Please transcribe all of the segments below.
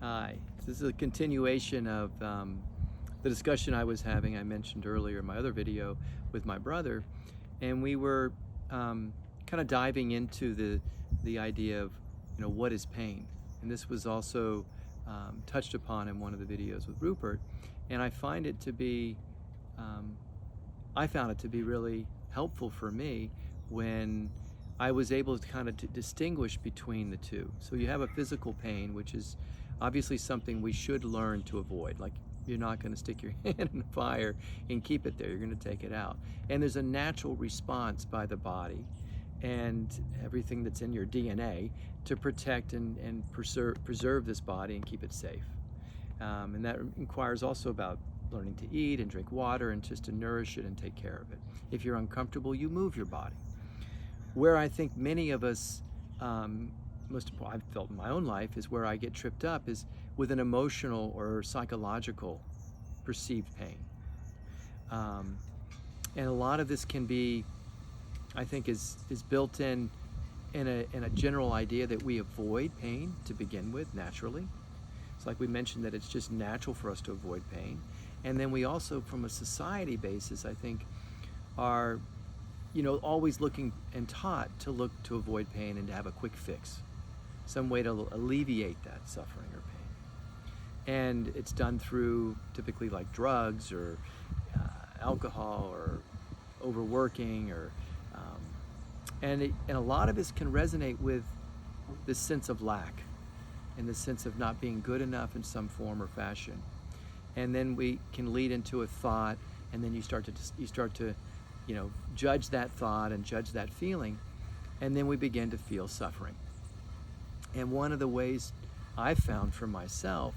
Hi. This is a continuation of the discussion I was having, I mentioned earlier in my other video with my brother, and we were kind of diving into the idea of, what is pain? And this was also touched upon in one of the videos with Rupert, and um, I found it to be really helpful for me when I was able to kind of distinguish between the two. So you have a physical pain, which is obviously something we should learn to avoid. Like, you're not going to stick your hand in the fire and keep it there. You're going to take it out. And there's a natural response by the body and everything that's in your DNA to protect and preserve this body and keep it safe. And that requires also about learning to eat and drink water and just to nourish it and take care of it. If you're uncomfortable, you move your body. Where I think many of us, most of I've felt in my own life, is where I get tripped up is with an emotional or psychological perceived pain. Um, and a lot of this can be, I think, is built in a general idea that we avoid pain to begin with naturally. It's like we mentioned that it's just natural for us to avoid pain. And then we also, from a society basis, I think, are always looking and taught to look to avoid pain and to have a quick fix, some way to alleviate that suffering or pain. And it's done through typically like drugs or alcohol or overworking or and a lot of this can resonate with this sense of lack and the sense of not being good enough in some form or fashion. And then we can lead into a thought, and then you start to judge that thought and judge that feeling, and then we begin to feel suffering. And one of the ways I've found for myself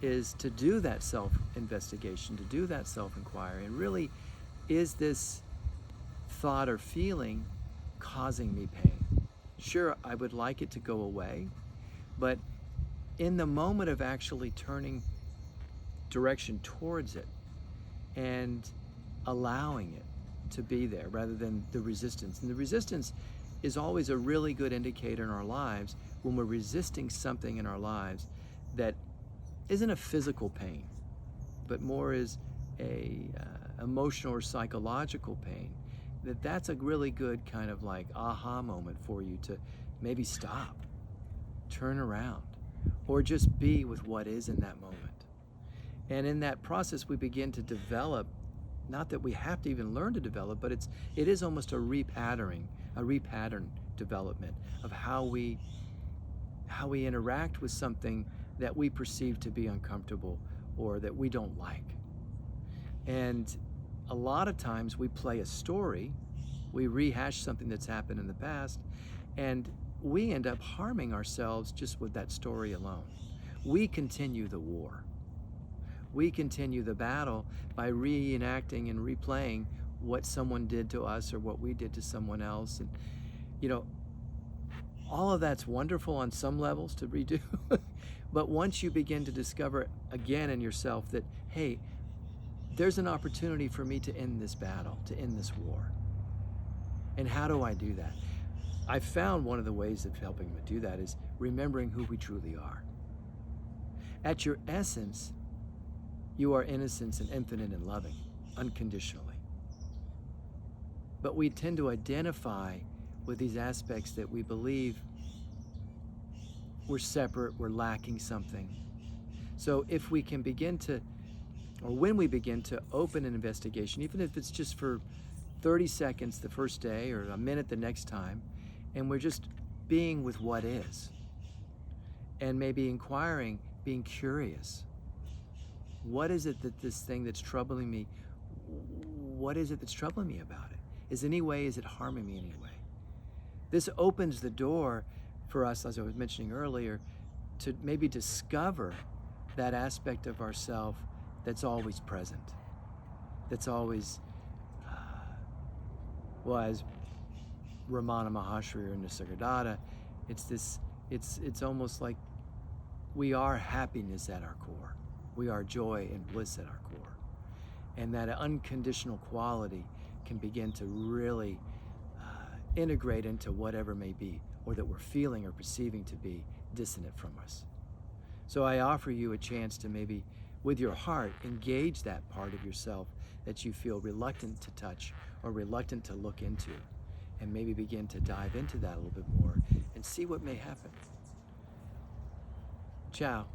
is to do that self-investigation, to do that self-inquiry, and really, is this thought or feeling causing me pain? Sure, I would like it to go away, but in the moment of actually turning direction towards it and allowing it to be there rather than the resistance. And the resistance is always a really good indicator in our lives when we're resisting something in our lives that isn't a physical pain, but more is a emotional or psychological pain. That's a really good kind of like aha moment for you to maybe stop, turn around, or just be with what is in that moment. And in that process, we begin to develop, not that we have to even learn to develop, but it is almost a repattern development of how we interact with something that we perceive to be uncomfortable or that we don't like. And a lot of times we play a story, we rehash something that's happened in the past, and we end up harming ourselves just with that story alone. We continue the war. We continue the battle by reenacting and replaying what someone did to us or what we did to someone else. And, all of that's wonderful on some levels to redo. But once you begin to discover again in yourself that, hey, there's an opportunity for me to end this battle, to end this war. And how do I do that? I found one of the ways of helping me do that is remembering who we truly are. At your essence, you are innocent and infinite and loving, unconditionally. But we tend to identify with these aspects that we believe we're separate, we're lacking something. So if we can begin to, or when we begin to open an investigation, even if it's just for 30 seconds the first day or a minute the next time, and we're just being with what is, and maybe inquiring, being curious. What is it that this thing that's troubling me, what is it that's troubling me about it? Is it harming me in any way? This opens the door for us, as I was mentioning earlier, to maybe discover that aspect of ourself that's always present, that's always, as Ramana Maharishi or Nisargadatta, it's almost like we are happiness at our core. We are joy and bliss at our core. And that unconditional quality can begin to really integrate into whatever may be, or that we're feeling or perceiving to be dissonant from us. So I offer you a chance to maybe, with your heart, engage that part of yourself that you feel reluctant to touch or reluctant to look into, and maybe begin to dive into that a little bit more and see what may happen. Ciao.